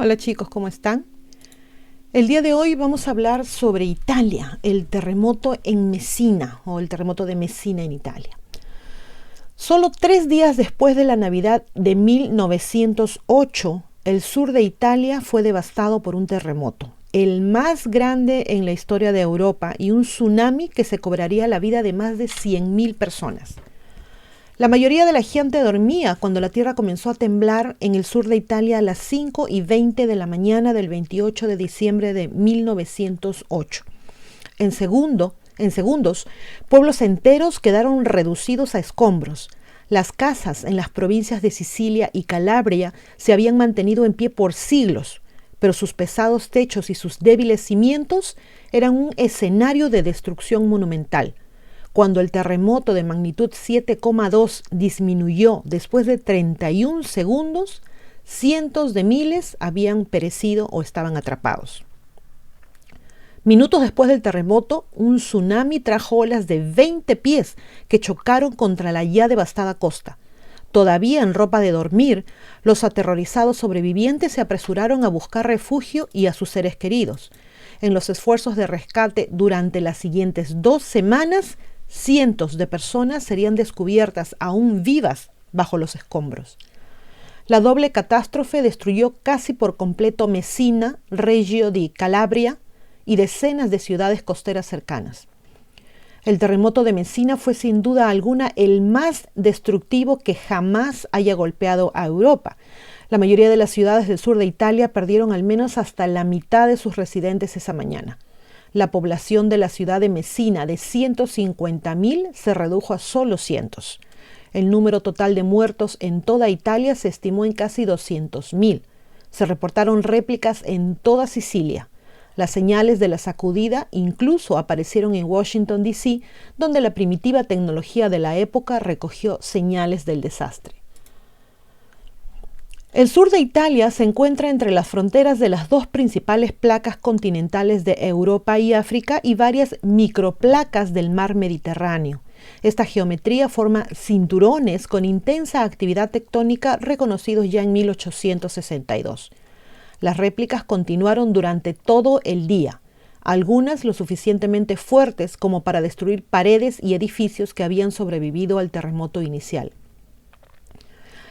Hola chicos, ¿cómo están? El día de hoy vamos a hablar sobre Italia, el terremoto en Messina o el terremoto de Messina en Italia. Solo 3 días después de la Navidad de 1908, el sur de Italia fue devastado por un terremoto, el más grande en la historia de Europa, y un tsunami que se cobraría la vida de más de 100.000 personas. La mayoría de la gente dormía cuando la tierra comenzó a temblar en el sur de Italia a las 5:20 de la mañana del 28 de diciembre de 1908. En segundos, pueblos enteros quedaron reducidos a escombros. Las casas en las provincias de Sicilia y Calabria se habían mantenido en pie por siglos, pero sus pesados techos y sus débiles cimientos eran un escenario de destrucción monumental. Cuando el terremoto de magnitud 7,2 disminuyó después de 31 segundos, cientos de miles habían perecido o estaban atrapados. Minutos después del terremoto, un tsunami trajo olas de 20 pies que chocaron contra la ya devastada costa. Todavía en ropa de dormir, los aterrorizados sobrevivientes se apresuraron a buscar refugio y a sus seres queridos. En los esfuerzos de rescate durante las siguientes 2 semanas, cientos de personas serían descubiertas aún vivas bajo los escombros. La doble catástrofe destruyó casi por completo Messina, Reggio di Calabria y decenas de ciudades costeras cercanas. El terremoto de Messina fue sin duda alguna el más destructivo que jamás haya golpeado a Europa. La mayoría de las ciudades del sur de Italia perdieron al menos hasta la mitad de sus residentes esa mañana. La población de la ciudad de Messina de 150.000 se redujo a solo cientos. El número total de muertos en toda Italia se estimó en casi 200.000. Se reportaron réplicas en toda Sicilia. Las señales de la sacudida incluso aparecieron en Washington, D.C., donde la primitiva tecnología de la época recogió señales del desastre. El sur de Italia se encuentra entre las fronteras de las 2 principales placas continentales de Europa y África y varias microplacas del mar Mediterráneo. Esta geometría forma cinturones con intensa actividad tectónica reconocidos ya en 1862. Las réplicas continuaron durante todo el día, algunas lo suficientemente fuertes como para destruir paredes y edificios que habían sobrevivido al terremoto inicial.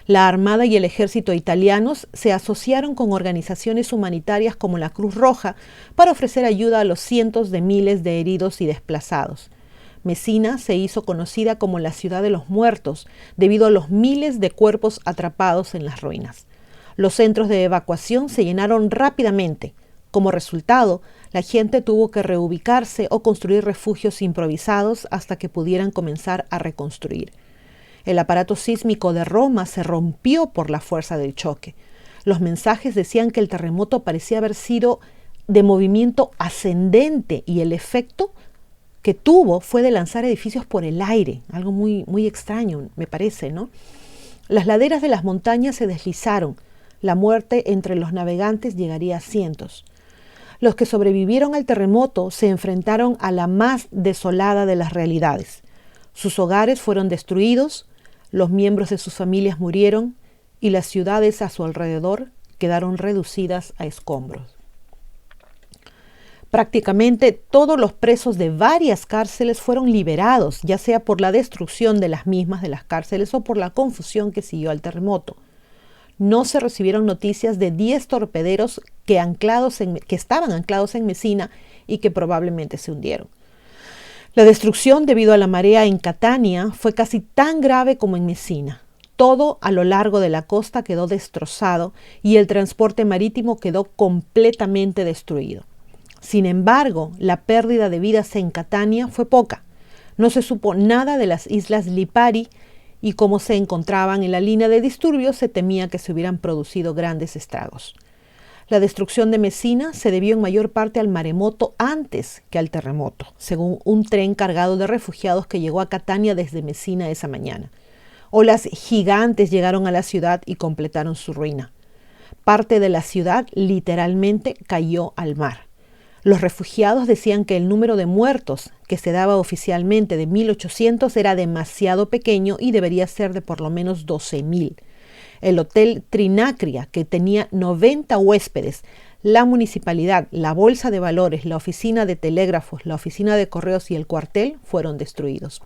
La Armada y el Ejército italianos se asociaron con organizaciones humanitarias como la Cruz Roja para ofrecer ayuda a los cientos de miles de heridos y desplazados. Messina se hizo conocida como la ciudad de los muertos debido a los miles de cuerpos atrapados en las ruinas. Los centros de evacuación se llenaron rápidamente. Como resultado, la gente tuvo que reubicarse o construir refugios improvisados hasta que pudieran comenzar a reconstruir. El aparato sísmico de Roma se rompió por la fuerza del choque. Los mensajes decían que el terremoto parecía haber sido de movimiento ascendente y el efecto que tuvo fue de lanzar edificios por el aire, algo muy, muy extraño, me parece, ¿no? Las laderas de las montañas se deslizaron. La muerte entre los navegantes llegaría a cientos. Los que sobrevivieron al terremoto se enfrentaron a la más desolada de las realidades. Sus hogares fueron destruidos, los miembros de sus familias murieron y las ciudades a su alrededor quedaron reducidas a escombros. Prácticamente todos los presos de varias cárceles fueron liberados, ya sea por la destrucción de las mismas de las cárceles o por la confusión que siguió al terremoto. No se recibieron noticias de 10 torpederos que estaban anclados en Messina y que probablemente se hundieron. La destrucción debido a la marea en Catania fue casi tan grave como en Messina. Todo a lo largo de la costa quedó destrozado y el transporte marítimo quedó completamente destruido. Sin embargo, la pérdida de vidas en Catania fue poca. No se supo nada de las islas Lipari y como se encontraban en la línea de disturbios, se temía que se hubieran producido grandes estragos. La destrucción de Messina se debió en mayor parte al maremoto antes que al terremoto, según un tren cargado de refugiados que llegó a Catania desde Messina esa mañana. Olas gigantes llegaron a la ciudad y completaron su ruina. Parte de la ciudad literalmente cayó al mar. Los refugiados decían que el número de muertos que se daba oficialmente de 1.800 era demasiado pequeño y debería ser de por lo menos 12.000. El Hotel Trinacria, que tenía 90 huéspedes, la municipalidad, la bolsa de valores, la oficina de telégrafos, la oficina de correos y el cuartel fueron destruidos.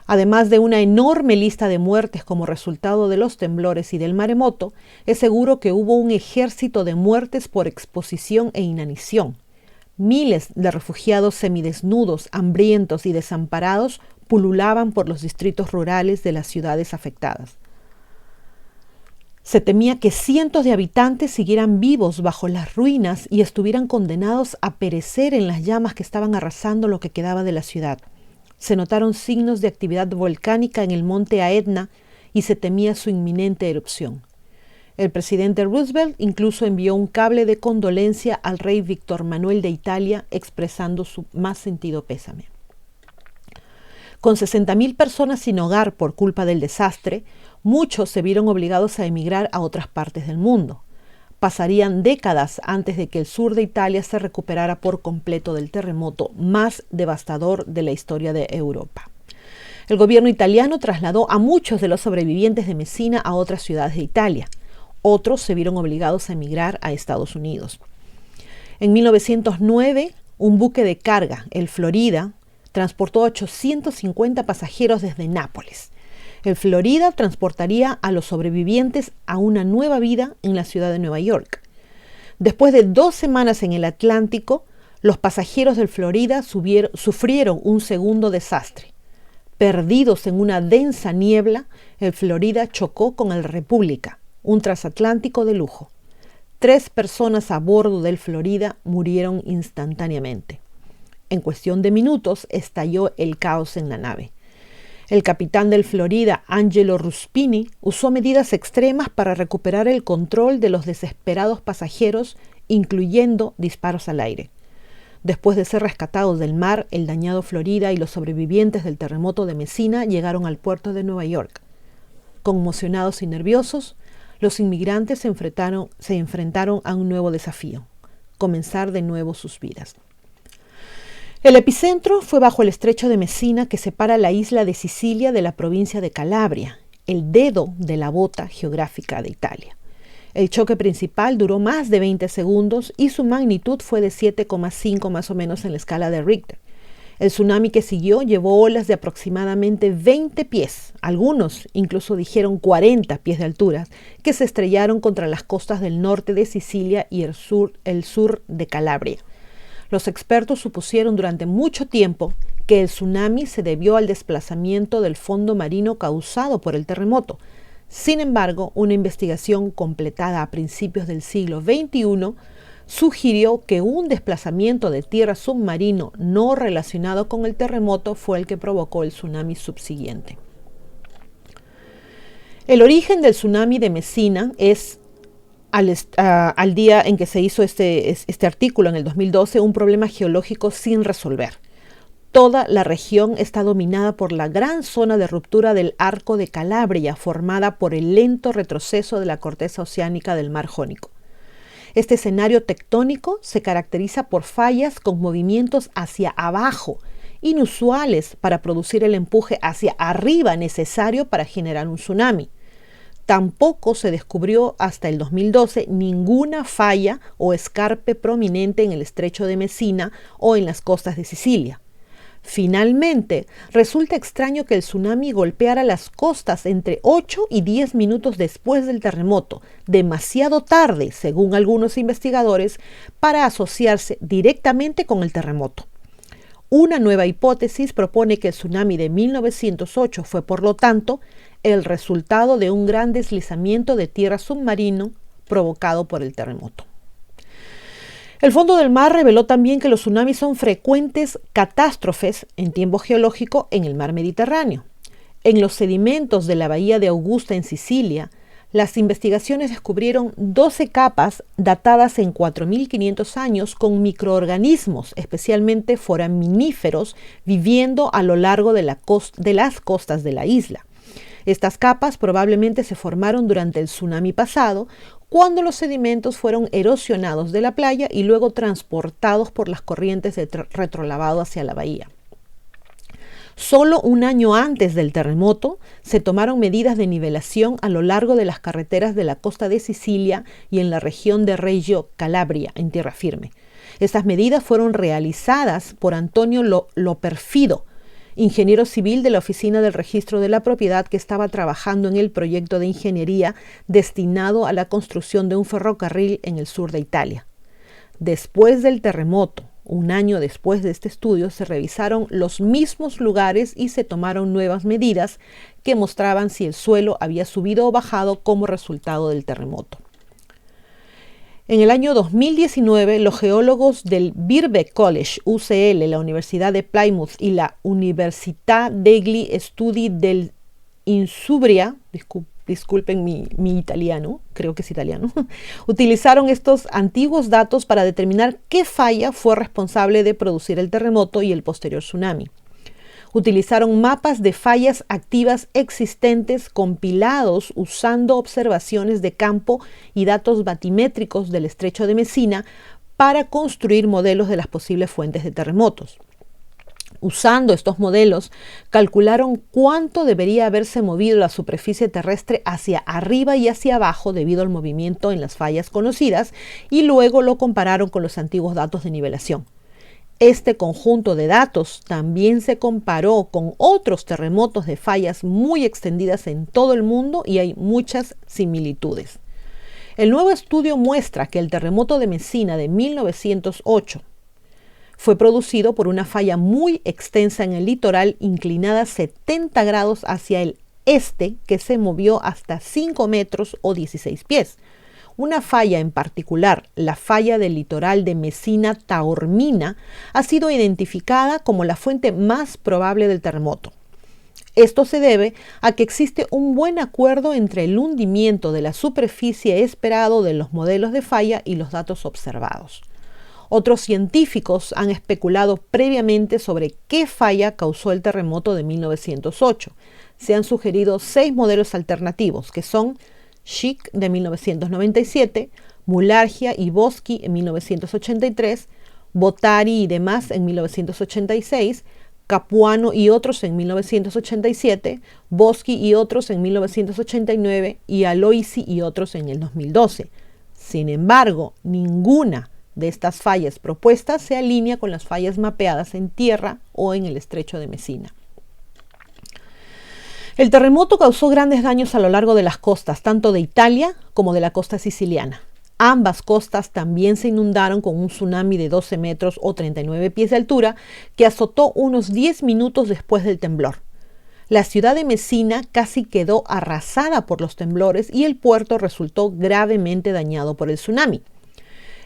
Además de una enorme lista de muertes como resultado de los temblores y del maremoto, es seguro que hubo un ejército de muertes por exposición e inanición. Miles de refugiados semidesnudos, hambrientos y desamparados pululaban por los distritos rurales de las ciudades afectadas. Se temía que cientos de habitantes siguieran vivos bajo las ruinas y estuvieran condenados a perecer en las llamas que estaban arrasando lo que quedaba de la ciudad. Se notaron signos de actividad volcánica en el monte Aetna y se temía su inminente erupción. El presidente Roosevelt incluso envió un cable de condolencia al rey Víctor Manuel de Italia expresando su más sentido pésame. Con 60.000 personas sin hogar por culpa del desastre, muchos se vieron obligados a emigrar a otras partes del mundo. Pasarían décadas antes de que el sur de Italia se recuperara por completo del terremoto más devastador de la historia de Europa. El gobierno italiano trasladó a muchos de los sobrevivientes de Messina a otras ciudades de Italia. Otros se vieron obligados a emigrar a Estados Unidos. En 1909, un buque de carga, el Florida, transportó a 850 pasajeros desde Nápoles. El Florida transportaría a los sobrevivientes a una nueva vida en la ciudad de Nueva York. Después de 2 semanas en el Atlántico, los pasajeros del Florida sufrieron un segundo desastre. Perdidos en una densa niebla, el Florida chocó con el República, un transatlántico de lujo. 3 personas a bordo del Florida murieron instantáneamente. En cuestión de minutos estalló el caos en la nave. El capitán del Florida, Angelo Ruspini, usó medidas extremas para recuperar el control de los desesperados pasajeros, incluyendo disparos al aire. Después de ser rescatados del mar, el dañado Florida y los sobrevivientes del terremoto de Messina llegaron al puerto de Nueva York. Conmocionados y nerviosos, los inmigrantes se enfrentaron a un nuevo desafío: comenzar de nuevo sus vidas. El epicentro fue bajo el estrecho de Messina, que separa la isla de Sicilia de la provincia de Calabria, el dedo de la bota geográfica de Italia. El choque principal duró más de 20 segundos y su magnitud fue de 7,5 más o menos en la escala de Richter. El tsunami que siguió llevó olas de aproximadamente 20 pies, algunos incluso dijeron 40 pies de altura, que se estrellaron contra las costas del norte de Sicilia y el sur de Calabria. Los expertos supusieron durante mucho tiempo que el tsunami se debió al desplazamiento del fondo marino causado por el terremoto. Sin embargo, una investigación completada a principios del siglo XXI sugirió que un desplazamiento de tierra submarino no relacionado con el terremoto fue el que provocó el tsunami subsiguiente. El origen del tsunami de Messina es, al día en que se hizo este artículo en el 2012, un problema geológico sin resolver. Toda la región está dominada por la gran zona de ruptura del Arco de Calabria, formada por el lento retroceso de la corteza oceánica del Mar Jónico. Este escenario tectónico se caracteriza por fallas con movimientos hacia abajo, inusuales para producir el empuje hacia arriba necesario para generar un tsunami. Tampoco se descubrió hasta el 2012 ninguna falla o escarpe prominente en el estrecho de Messina o en las costas de Sicilia. Finalmente, resulta extraño que el tsunami golpeara las costas entre 8 y 10 minutos después del terremoto, demasiado tarde, según algunos investigadores, para asociarse directamente con el terremoto. Una nueva hipótesis propone que el tsunami de 1908 fue, por lo tanto, el resultado de un gran deslizamiento de tierra submarino provocado por el terremoto. El fondo del mar reveló también que los tsunamis son frecuentes catástrofes en tiempo geológico en el mar Mediterráneo. En los sedimentos de la bahía de Augusta en Sicilia, las investigaciones descubrieron 12 capas datadas en 4.500 años con microorganismos, especialmente foraminíferos, viviendo a lo largo de las costas de la isla. Estas capas probablemente se formaron durante el tsunami pasado, cuando los sedimentos fueron erosionados de la playa y luego transportados por las corrientes de retrolavado hacia la bahía. Solo un año antes del terremoto se tomaron medidas de nivelación a lo largo de las carreteras de la costa de Sicilia y en la región de Reggio Calabria, en tierra firme. Estas medidas fueron realizadas por Antonio Loperfido, ingeniero civil de la Oficina del Registro de la Propiedad, que estaba trabajando en el proyecto de ingeniería destinado a la construcción de un ferrocarril en el sur de Italia. Después del terremoto, un año después de este estudio, se revisaron los mismos lugares y se tomaron nuevas medidas que mostraban si el suelo había subido o bajado como resultado del terremoto. En el año 2019, los geólogos del Birkbeck College, UCL, la Universidad de Plymouth y la Università degli Studi dell'Insubria, disculpen mi italiano, creo que es italiano, utilizaron estos antiguos datos para determinar qué falla fue responsable de producir el terremoto y el posterior tsunami. Utilizaron mapas de fallas activas existentes compilados usando observaciones de campo y datos batimétricos del estrecho de Messina para construir modelos de las posibles fuentes de terremotos. Usando estos modelos, calcularon cuánto debería haberse movido la superficie terrestre hacia arriba y hacia abajo debido al movimiento en las fallas conocidas y luego lo compararon con los antiguos datos de nivelación. Este conjunto de datos también se comparó con otros terremotos de fallas muy extendidas en todo el mundo y hay muchas similitudes. El nuevo estudio muestra que el terremoto de Messina de 1908 fue producido por una falla muy extensa en el litoral, inclinada 70 grados hacia el este, que se movió hasta 5 metros o 16 pies. Una falla en particular, la falla del litoral de Messina Taormina, ha sido identificada como la fuente más probable del terremoto. Esto se debe a que existe un buen acuerdo entre el hundimiento de la superficie esperado de los modelos de falla y los datos observados. Otros científicos han especulado previamente sobre qué falla causó el terremoto de 1908. Se han sugerido 6 modelos alternativos, que son Schick de 1997, Mulargia y Boschi en 1983, Bottari y demás en 1986, Capuano y otros en 1987, Boschi y otros en 1989 y Aloisi y otros en el 2012. Sin embargo, ninguna de estas fallas propuestas se alinea con las fallas mapeadas en tierra o en el estrecho de Messina. El terremoto causó grandes daños a lo largo de las costas, tanto de Italia como de la costa siciliana. Ambas costas también se inundaron con un tsunami de 12 metros o 39 pies de altura que azotó unos 10 minutos después del temblor. La ciudad de Messina casi quedó arrasada por los temblores y el puerto resultó gravemente dañado por el tsunami.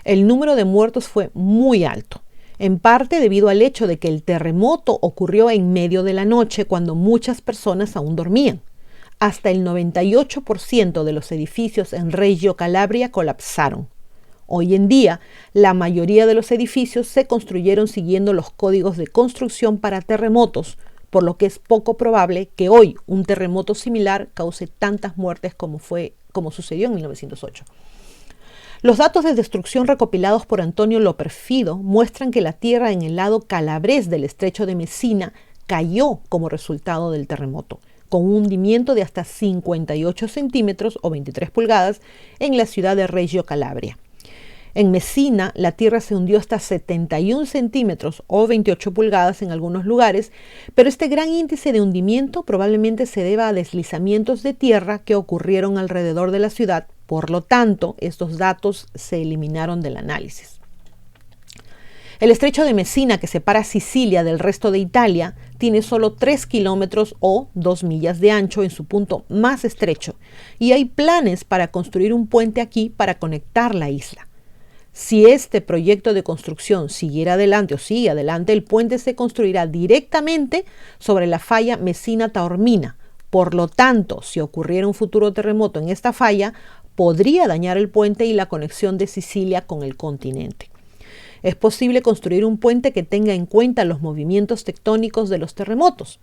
El número de muertos fue muy alto, en parte debido al hecho de que el terremoto ocurrió en medio de la noche cuando muchas personas aún dormían. Hasta el 98% de los edificios en Reggio Calabria colapsaron. Hoy en día, la mayoría de los edificios se construyeron siguiendo los códigos de construcción para terremotos, por lo que es poco probable que hoy un terremoto similar cause tantas muertes como sucedió en 1908. Los datos de destrucción recopilados por Antonio Loperfido muestran que la tierra en el lado calabrés del estrecho de Messina cayó como resultado del terremoto, con un hundimiento de hasta 58 centímetros o 23 pulgadas en la ciudad de Reggio Calabria. En Messina, la tierra se hundió hasta 71 centímetros o 28 pulgadas en algunos lugares, pero este gran índice de hundimiento probablemente se deba a deslizamientos de tierra que ocurrieron alrededor de la ciudad. Por lo tanto, estos datos se eliminaron del análisis. El estrecho de Messina, que separa Sicilia del resto de Italia, tiene solo 3 kilómetros o 2 millas de ancho en su punto más estrecho, y hay planes para construir un puente aquí para conectar la isla. Si este proyecto de construcción sigue adelante, el puente se construirá directamente sobre la falla Messina-Taormina. Por lo tanto, si ocurriera un futuro terremoto en esta falla, podría dañar el puente y la conexión de Sicilia con el continente. Es posible construir un puente que tenga en cuenta los movimientos tectónicos de los terremotos.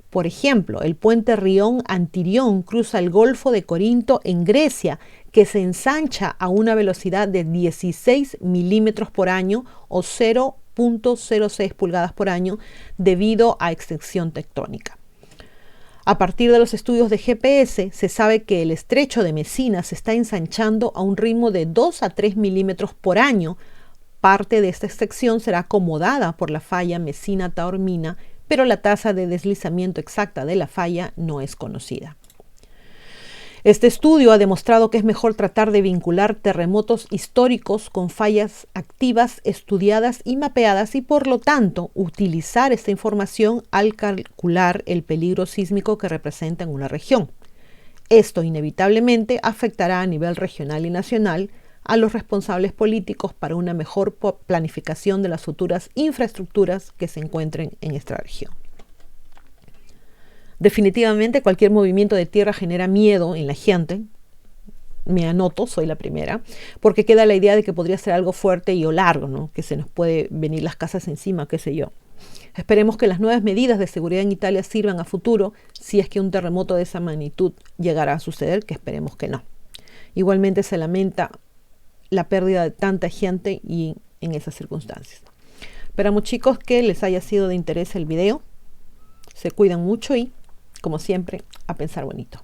Por ejemplo, el puente Rion-Antirion cruza el Golfo de Corinto en Grecia, que se ensancha a una velocidad de 16 milímetros por año o 3.06 pulgadas por año debido a extensión tectónica. A partir de los estudios de GPS, se sabe que el estrecho de Messina se está ensanchando a un ritmo de 2 a 3 milímetros por año. Parte de esta extensión será acomodada por la falla Messina-Taormina, pero la tasa de deslizamiento exacta de la falla no es conocida. Este estudio ha demostrado que es mejor tratar de vincular terremotos históricos con fallas activas estudiadas y mapeadas y, por lo tanto, utilizar esta información al calcular el peligro sísmico que representa en una región. Esto inevitablemente afectará a nivel regional y nacional a los responsables políticos para una mejor planificación de las futuras infraestructuras que se encuentren en esta región. Definitivamente cualquier movimiento de tierra genera miedo en la gente. Me anoto, soy la primera, porque queda la idea de que podría ser algo fuerte y o largo, ¿no? Que se nos puede venir las casas encima, qué sé yo. Esperemos que las nuevas medidas de seguridad en Italia sirvan a futuro si es que un terremoto de esa magnitud llegará a suceder, que esperemos que no. Igualmente se lamenta la pérdida de tanta gente y en esas circunstancias. Esperamos, chicos, que les haya sido de interés el video. Se cuidan mucho y, como siempre, a pensar bonito.